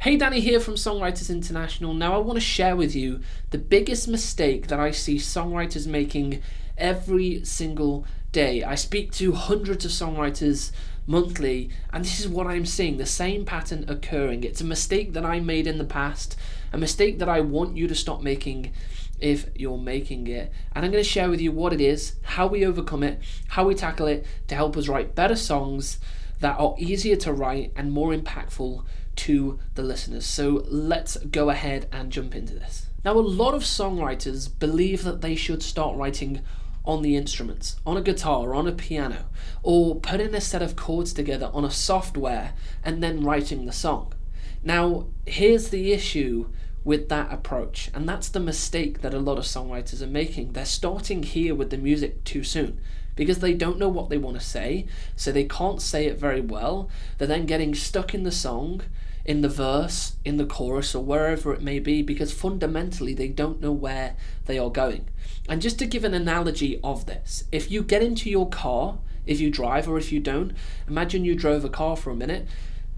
Hey, Danny here from Songwriters International. Now I want to share with you the biggest mistake that I see songwriters making every single day. I speak to hundreds of songwriters monthly, and this is what I'm seeing, the same pattern occurring. It's a mistake that I made in the past, a mistake that I want you to stop making if you're making it. And I'm going to share with you what it is, how we overcome it, how we tackle it to help us write better songs that are easier to write and more impactful to the listeners. So let's go ahead and jump into this. Now, a lot of songwriters believe that they should start writing on the instruments, on a guitar or on a piano, or putting a set of chords together on a software and then writing the song. Now, here's the issue with that approach, and that's the mistake that a lot of songwriters are making. They're starting here with the music too soon because they don't know what they want to say, so they can't say it very well. They're then getting stuck in the song, in the verse, in the chorus, or wherever it may be, because fundamentally they don't know where they are going. And just to give an analogy of this, if you get into your car, if you drive or if you don't, imagine you drove a car for a minute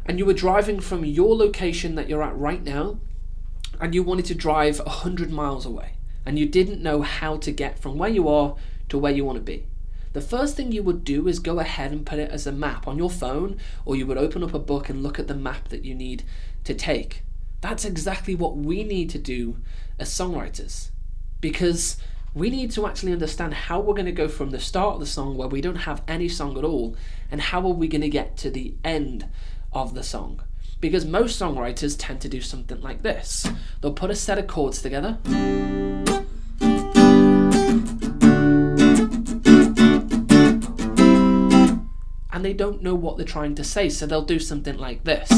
and you were driving from your location that you're at right now and you wanted to drive 100 miles away and you didn't know how to get from where you are to where you want to be. The first thing you would do is go ahead and put it as a map on your phone, or you would open up a book and look at the map that you need to take. That's exactly what we need to do as songwriters, because we need to actually understand how we're going to go from the start of the song where we don't have any song at all, and how are we going to get to the end of the song. Because most songwriters tend to do something like this. They'll put a set of chords together, and they don't know what they're trying to say, so they'll do something like this.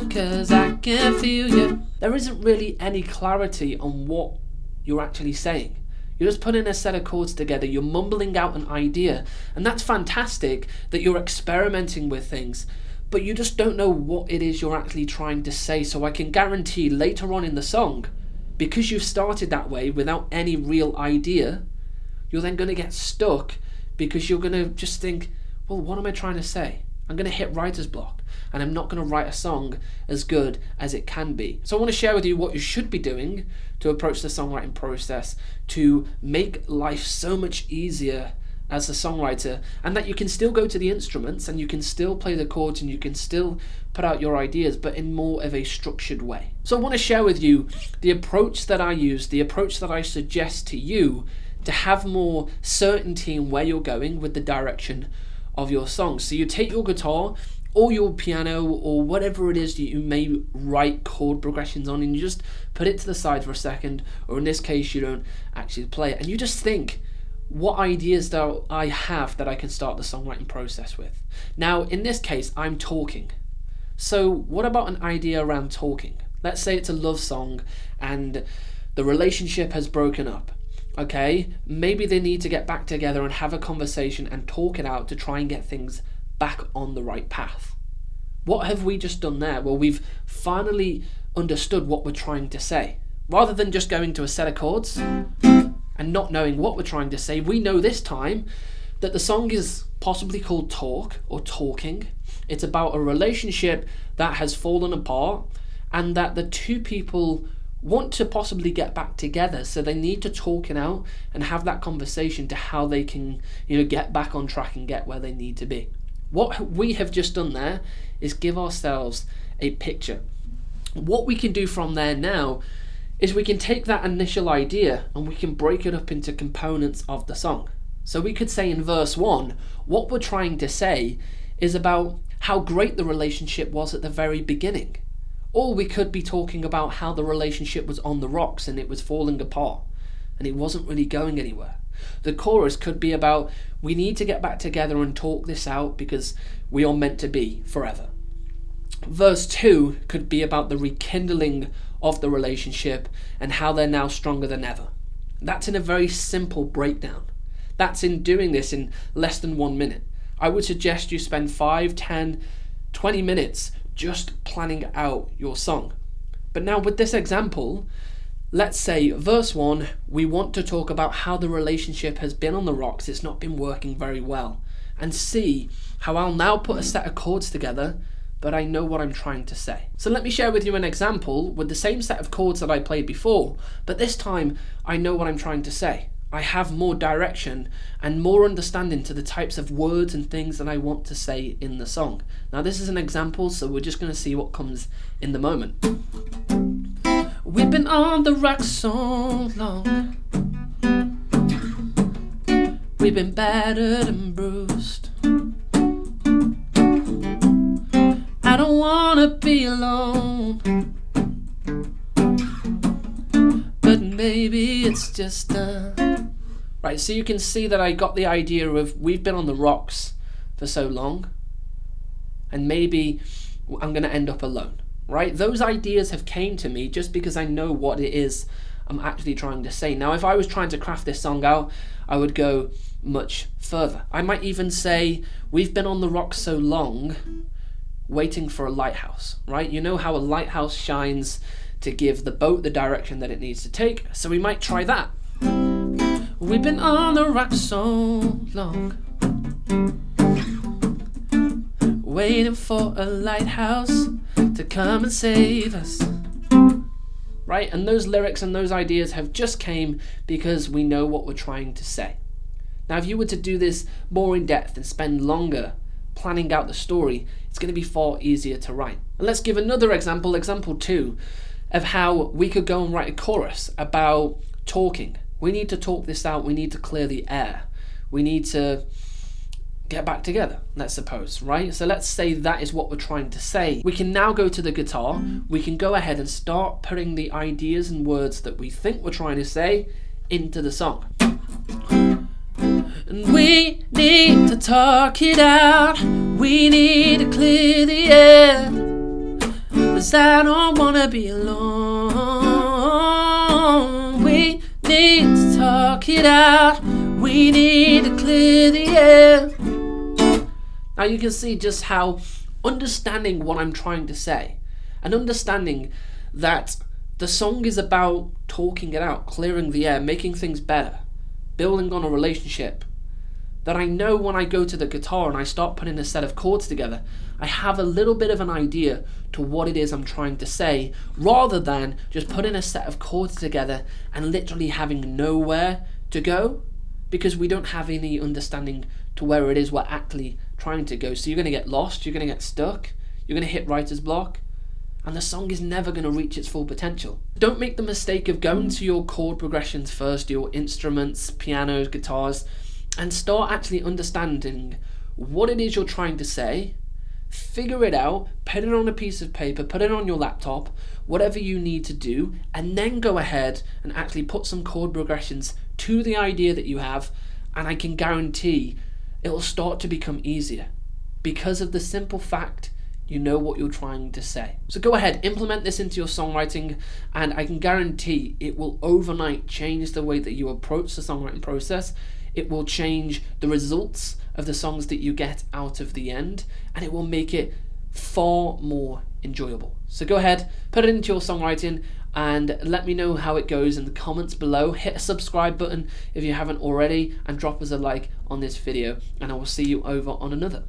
Cause I can feel you. There isn't really any clarity on what you're actually saying. You're just putting a set of chords together, you're mumbling out an idea, and that's fantastic that you're experimenting with things, but you just don't know what it is you're actually trying to say. So I can guarantee later on in the song, because you've started that way without any real idea, you're then going to get stuck because you're going to just think, well, what am I trying to say? I'm going to hit writer's block and I'm not going to write a song as good as it can be. So I want to share with you what you should be doing to approach the songwriting process to make life so much easier as a songwriter, and that you can still go to the instruments and you can still play the chords and you can still put out your ideas, but in more of a structured way. So I want to share with you the approach that I use, the approach that I suggest to you to have more certainty in where you're going with the direction of your song. So you take your guitar or your piano or whatever it is that you may write chord progressions on, and you just put it to the side for a second, or in this case you don't actually play it, and you just think, what ideas do I have that I can start the songwriting process with? Now, in this case, I'm talking. So what about an idea around talking? Let's say it's a love song and the relationship has broken up. Okay, maybe they need to get back together and have a conversation and talk it out to try and get things back on the right path. What have we just done there? Well, we've finally understood what we're trying to say. Rather than just going to a set of chords and not knowing what we're trying to say, we know this time that the song is possibly called Talk or Talking. It's about a relationship that has fallen apart and that the two people want to possibly get back together, so they need to talk it out and have that conversation to how they can, get back on track and get where they need to be. What we have just done there is give ourselves a picture. What we can do from there now is we can take that initial idea and we can break it up into components of the song. So we could say in verse 1, what we're trying to say is about how great the relationship was at the very beginning. Or we could be talking about how the relationship was on the rocks and it was falling apart and it wasn't really going anywhere. The chorus could be about, we need to get back together and talk this out because we are meant to be forever. Verse 2 could be about the rekindling of the relationship and how they're now stronger than ever. That's in a very simple breakdown. That's in doing this in less than 1 minute. I would suggest you spend 5, 10, 20 minutes just planning out your song. But now with this example, let's say verse 1, we want to talk about how the relationship has been on the rocks, it's not been working very well, and see how I'll now put a set of chords together, but I know what I'm trying to say. So let me share with you an example with the same set of chords that I played before, but this time I know what I'm trying to say. I have more direction and more understanding to the types of words and things that I want to say in the song. Now this is an example, so we're just going to see what comes in the moment. We've been on the rocks so long, we've been battered and bruised. I don't wanna be alone, but maybe it's just Right, so you can see that I got the idea of we've been on the rocks for so long, and maybe I'm gonna end up alone. Right, those ideas have came to me just because I know what it is I'm actually trying to say. Now, if I was trying to craft this song out, I would go much further. I might even say, we've been on the rocks so long, waiting for a lighthouse, right? You know how a lighthouse shines to give the boat the direction that it needs to take, so we might try that. We've been on the rocks so long, waiting for a lighthouse to come and save us. Right, and those lyrics and those ideas have just came because we know what we're trying to say. Now, if you were to do this more in depth and spend longer planning out the story, it's going to be far easier to write. And let's give another example, example 2, of how we could go and write a chorus about talking. We need to talk this out, we need to clear the air, we need to get back together, let's suppose, right? So let's say that is what we're trying to say. We can now go to the guitar, we can go ahead and start putting the ideas and words that we think we're trying to say into the song. And we need to talk it out, we need to clear the air, 'cause I don't wanna be alone. We need to talk it out, we need to clear the air. Now you can see just how understanding what I'm trying to say and understanding that the song is about talking it out, clearing the air, making things better, building on a relationship, that I know when I go to the guitar and I start putting a set of chords together, I have a little bit of an idea to what it is I'm trying to say, rather than just putting a set of chords together and literally having nowhere to go, because we don't have any understanding to where it is we're actually trying to go. So you're going to get lost, you're going to get stuck, you're going to hit writer's block, and the song is never going to reach its full potential. Don't make the mistake of going to your chord progressions first, your instruments, pianos, guitars, and start actually understanding what it is you're trying to say. Figure it out, put it on a piece of paper, put it on your laptop, whatever you need to do, and then go ahead and actually put some chord progressions to the idea that you have, and I can guarantee it'll start to become easier because of the simple fact you know what you're trying to say. So go ahead, implement this into your songwriting, and I can guarantee it will overnight change the way that you approach the songwriting process. It will change the results of the songs that you get out of the end, and it will make it far more enjoyable. So go ahead, put it into your songwriting, and let me know how it goes in the comments below. Hit a subscribe button if you haven't already, and drop us a like on this video, and I will see you over on another.